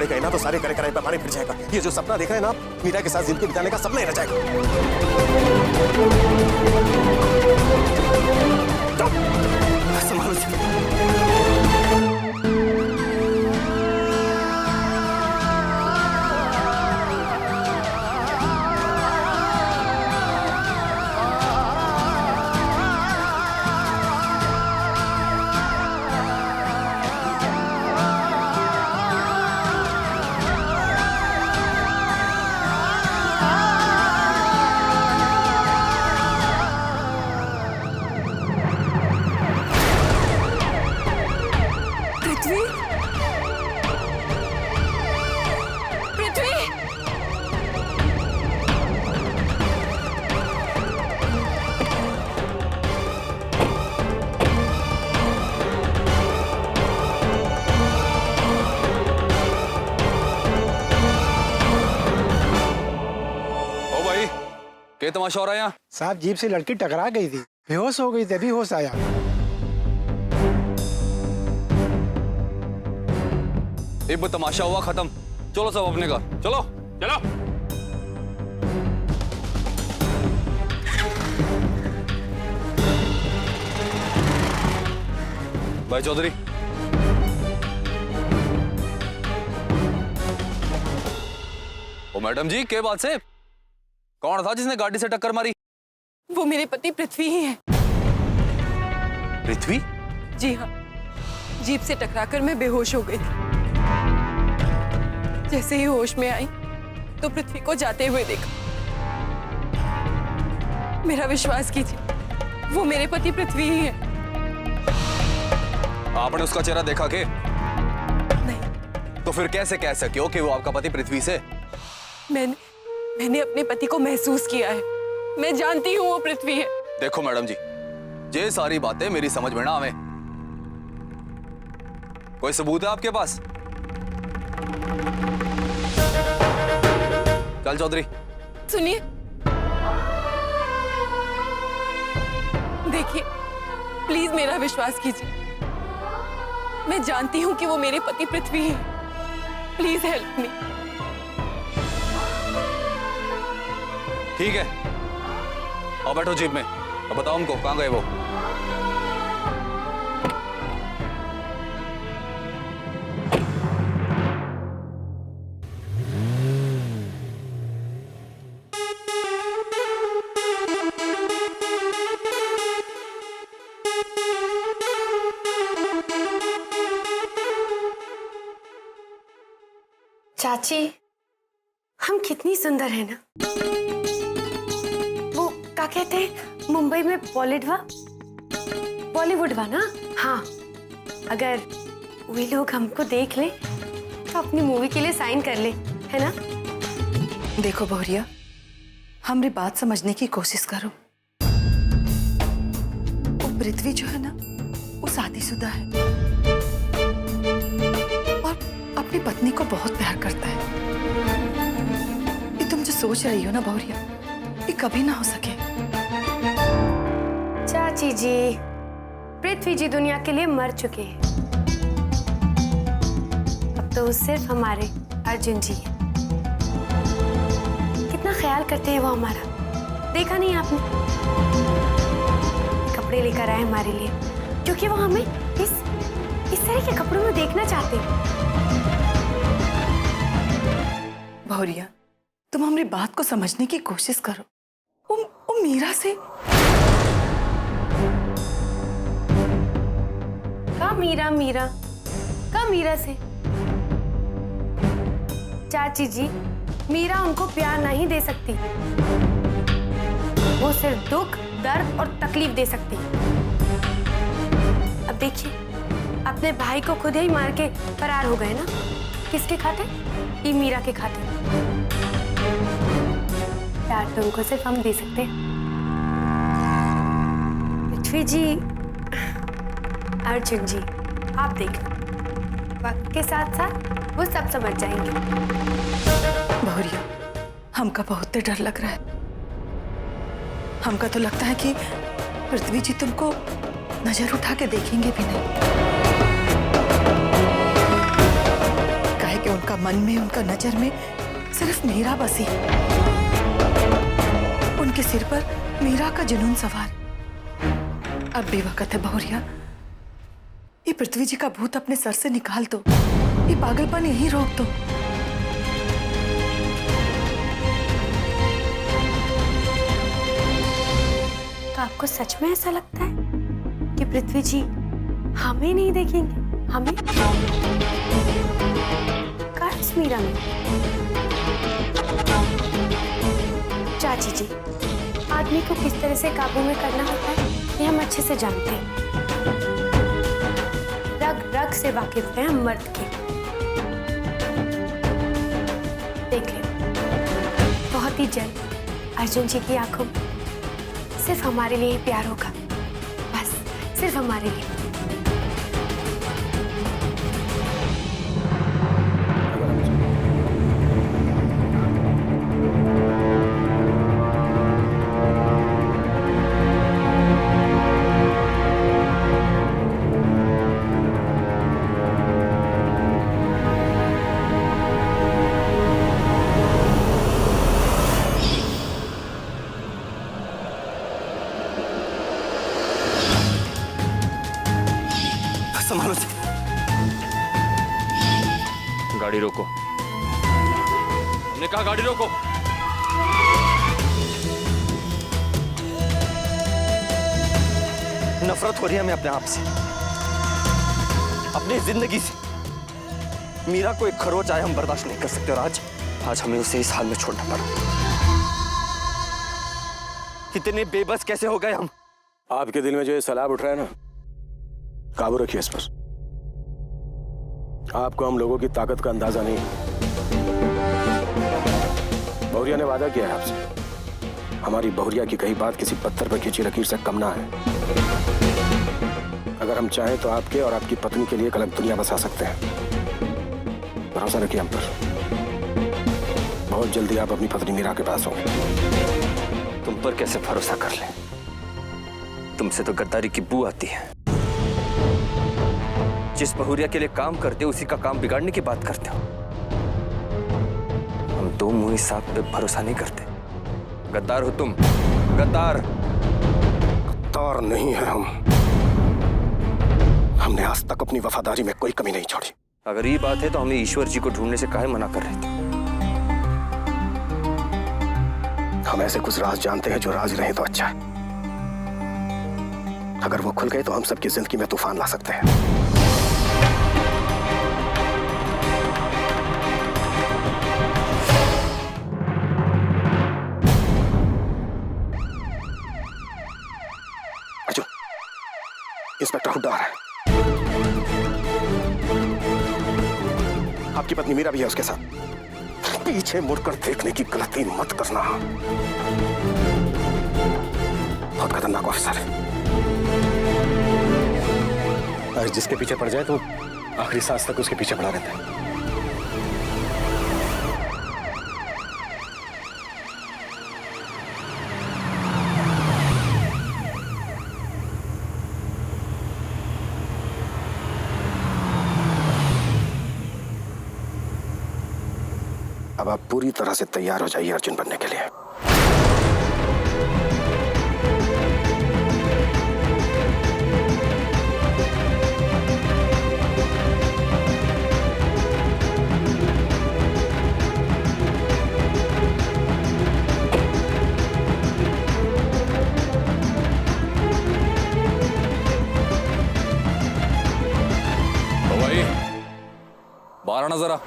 खड़े गए ना तो सारे करे कराए पे पानी फिर जाएगा। ये जो सपना देख रहे हैं ना आप, मीरा के साथ जिंदगी बिताने का सपना ही रह जाएगा। संभालो जी। क्या तमाशा हो रहा है यहाँ? साहब जीप से लड़की टकरा गई थी, बेहोश हो गई थी, अभी होश आया। एक बार तमाशा हुआ खत्म, चलो सब अपने घर चलो चलो। भाई चौधरी, ओ मैडम जी, क्या बात से? कौन था जिसने गाड़ी से टक्कर मारी? वो मेरे पति पृथ्वी ही है। पृथ्वी? जी हाँ, जीप से टकराकर मैं बेहोश हो गई थी। जैसे ही होश में आई तो पृथ्वी को जाते हुए देखा। मेरा विश्वास कीजिए, वो मेरे पति पृथ्वी ही है। आपने उसका चेहरा देखा के? नहीं। तो फिर कैसे कह सके हो कि वो आपका पति पृथ्वी से? मैंने अपने पति को महसूस किया है। मैं जानती हूँ वो पृथ्वी है। देखो मैडम जी, ये सारी बातें मेरी समझ में ना आवे। कोई सबूत है आपके पास? चल चौधरी। सुनिए, देखिए, प्लीज मेरा विश्वास कीजिए। मैं जानती हूँ कि वो मेरे पति पृथ्वी है। Please help me. ठीक है, अब बैठो जीप में। अब बताओ हमको कहाँ गए वो? चाची, हम कितनी सुंदर है ना। वो क्या कहते हैं मुंबई में बॉलीवुड वा ना। हाँ, अगर वे लोग हमको देख ले तो अपनी मूवी के लिए साइन कर ले, है ना? देखो बहुरिया, हमारी बात समझने की कोशिश करो। वो पृथ्वी जो है ना, वो शादीशुदा है और अपनी पत्नी को बहुत प्यार करता है। ये तुम जो सोच रही हो ना बहुरिया, ये कभी ना हो सके। चाची जी, पृथ्वी जी दुनिया के लिए मर चुके हैं। अब तो सिर्फ हमारे अर्जुन जी हैं। कितना ख्याल करते हैं वो हमारा, देखा नहीं आपने? कपड़े लेकर आए हमारे लिए, क्योंकि वो हमें इस तरह के कपड़ों में देखना चाहते हैं। बहुरिया, तुम हमारी बात को समझने की कोशिश करो। वो मीरा से का मीरा से? चाची जी, मीरा उनको प्यार नहीं दे सकती। वो सिर्फ दुख, दर्द और तकलीफ दे सकती। अब देखिए, अपने भाई को खुद ही मार के फरार हो गए ना। किसके खाते? ये मीरा के खाते। प्यार तो उनको सिर्फ हम दे सकते हैं। पृथ्वी जी, अर्जुन जी, आप देखना, वक्त के साथ साथ वो सब समझ जाएंगे। बहुरिया, हमका बहुत डर लग रहा है। हमका तो लगता है कि पृथ्वी जी तुमको नजर उठा के देखेंगे भी नहीं। काहे कि कि उनका मन में, उनका नजर में सिर्फ मीरा बसी। उनके सिर पर मीरा का जुनून सवार। अब भी वक्त है बहुरिया, ये पृथ्वी जी का भूत अपने सर से निकाल दो, ये पागलपन यहीं रोक दो। तो आपको सच में ऐसा लगता है कि पृथ्वी जी हमें नहीं देखेंगे? हमें काश मीरा में। चाची जी, आदमी को किस तरह से काबू में करना होता है ये हम अच्छे से जानते हैं। रग रग से वाकिफ हैं हम मर्द के। देख ले, बहुत ही जल्द अर्जुन जी की आंखों में सिर्फ हमारे लिए ही प्यार होगा, बस सिर्फ हमारे लिए। संभालो से। गाड़ी रोको। हमने कहा गाड़ी रोको। नफरत हो रही है हमें अपने आप से, अपनी जिंदगी से। मीरा को एक खरोच आए हम बर्दाश्त नहीं कर सकते, और आज हमें उसे इस हाल में छोड़ना पड़ा। कितने बेबस कैसे हो गए हम। आपके दिल में जो ये सलाब उठ रहा है ना, काबू रखिए इस पर। आपको हम लोगों की ताकत का अंदाजा नहीं। बहुरिया ने वादा किया है आपसे, हमारी बहुरिया की कही बात किसी पत्थर पर खींची लकीर से कम ना है। अगर हम चाहें तो आपके और आपकी पत्नी के लिए एक अलग दुनिया बसा सकते हैं। भरोसा रखिए हम पर। बहुत जल्दी आप अपनी पत्नी मीरा के पास होंगे। तुम पर कैसे भरोसा कर ले, तुमसे तो गद्दारी की बू आती है। जिस बहुरिया के लिए काम करते हो उसी का काम बिगाड़ने की बात करते हो। हम दो मुंह सांप पे भरोसा नहीं करते। गद्दार हो तुम, गद्दार। गद्दार नहीं है हम। हमने आज तक अपनी वफादारी में कोई कमी नहीं छोड़ी। अगर ये बात है तो हमें ईश्वर जी को ढूंढने से काहे मना कर रहे थे। हम ऐसे कुछ राज जानते हैं जो राज रहे तो अच्छा है। अगर वो खुल गए तो हम सबकी जिंदगी में तूफान ला सकते हैं। अर्जुन, इंस्पेक्टर हुड्डा आ रहा है। आपकी पत्नी मीरा भी है उसके साथ। पीछे मुड़कर देखने की गलती मत करना, बहुत खतरनाक ऑफिसर है। अगर जिसके पीछे पड़ जाए तो आखिरी सांस तक उसके पीछे पड़ा रहता है। अब आप पूरी तरह से तैयार हो जाइए अर्जुन बनने के लिए। तो भाई बाहर आना जरा।